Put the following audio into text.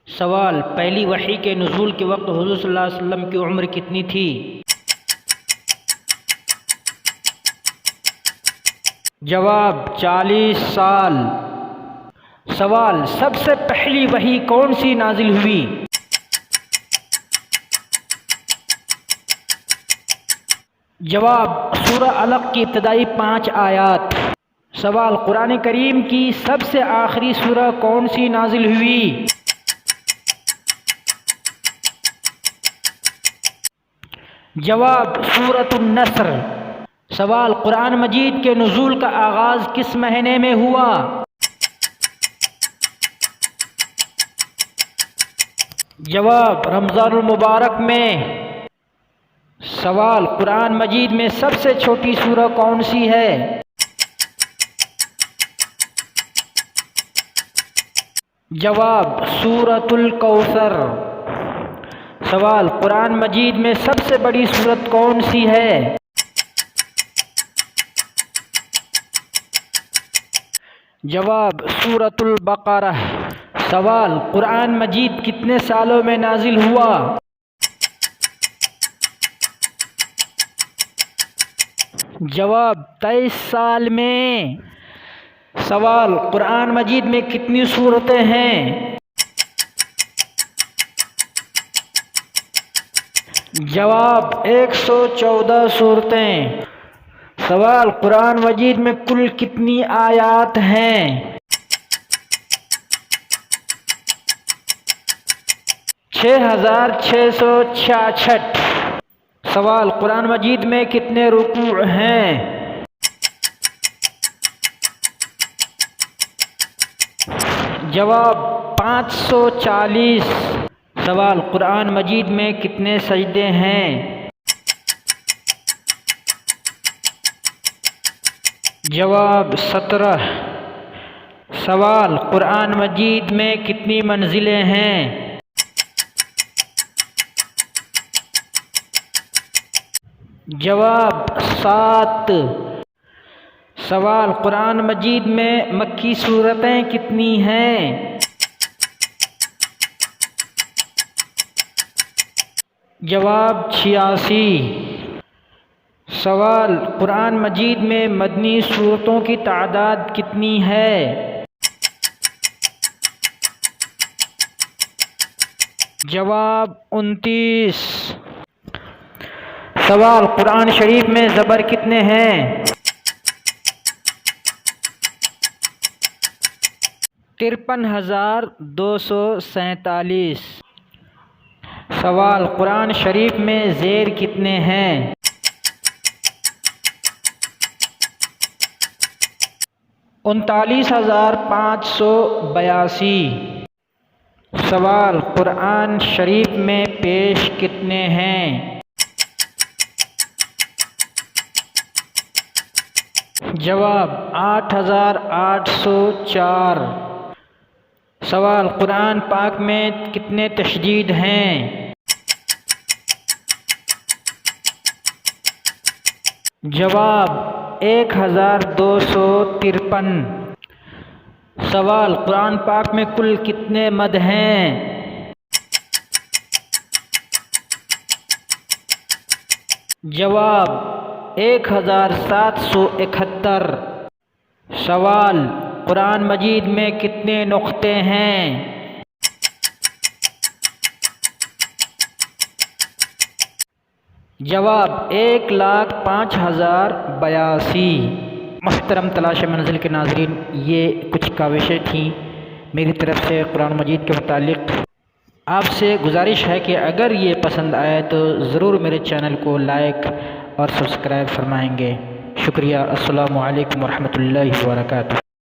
سوال: پہلی وحی کے نزول کے وقت حضور صلی اللہ علیہ وسلم کی عمر کتنی تھی؟ جواب: 40 سال۔ سوال: سب سے پہلی وحی کون سی نازل ہوئی؟ جواب: سورہ علق کی ابتدائی 5 آیات۔ سوال: قرآن کریم کی سب سے آخری سورہ کون سی نازل ہوئی؟ جواب: سورۃ النصر۔ سوال: قرآن مجید کے نزول کا آغاز کس مہینے میں ہوا؟ جواب: رمضان المبارک میں۔ سوال: قرآن مجید میں سب سے چھوٹی سورہ کون سی ہے؟ جواب: سورۃ الکوثر۔ سوال: قرآن مجید میں سب سے بڑی سورت کون سی ہے؟ جواب: سورۃ البقرہ۔ سوال: قرآن مجید کتنے سالوں میں نازل ہوا؟ جواب: 23 سال میں۔ سوال: قرآن مجید میں کتنی سورتیں ہیں؟ جواب: 114 سورتیں۔ سوال: قرآن مجید میں کل کتنی آیات ہیں؟ 6666۔ سوال: قرآن مجید میں کتنے رکوع ہیں؟ جواب: 540۔ سوال: قرآن مجید میں کتنے سجدے ہیں؟ جواب: 17۔ سوال: قرآن مجید میں کتنی منزلیں ہیں؟ جواب: 7۔ سوال: قرآن مجید میں مکی سورتیں کتنی ہیں؟ جواب: 86۔ سوال: قرآن مجید میں مدنی سورتوں کی تعداد کتنی ہے؟ جواب: 29۔ سوال: قرآن شریف میں زبر کتنے ہیں؟ 53,247۔ سوال: قرآن شریف میں زیر کتنے ہیں؟ 39,582۔ سوال: قرآن شریف میں پیش کتنے ہیں؟ جواب: 8,804۔ سوال: قرآن پاک میں کتنے تشدید ہیں؟ جواب: 1,253۔ سوال: قرآن پاک میں کل کتنے مد ہیں؟ جواب: 1,771۔ سوال: قرآن مجید میں کتنے نقطے ہیں؟ جواب: 1,05,082۔ محترم تلاش منزل کے ناظرین، یہ کچھ کاوشیں تھیں میری طرف سے قرآن مجید کے متعلق۔ آپ سے گزارش ہے کہ اگر یہ پسند آئے تو ضرور میرے چینل کو لائک اور سبسکرائب فرمائیں گے۔ شکریہ۔ السلام علیکم ورحمۃ اللہ وبرکاتہ۔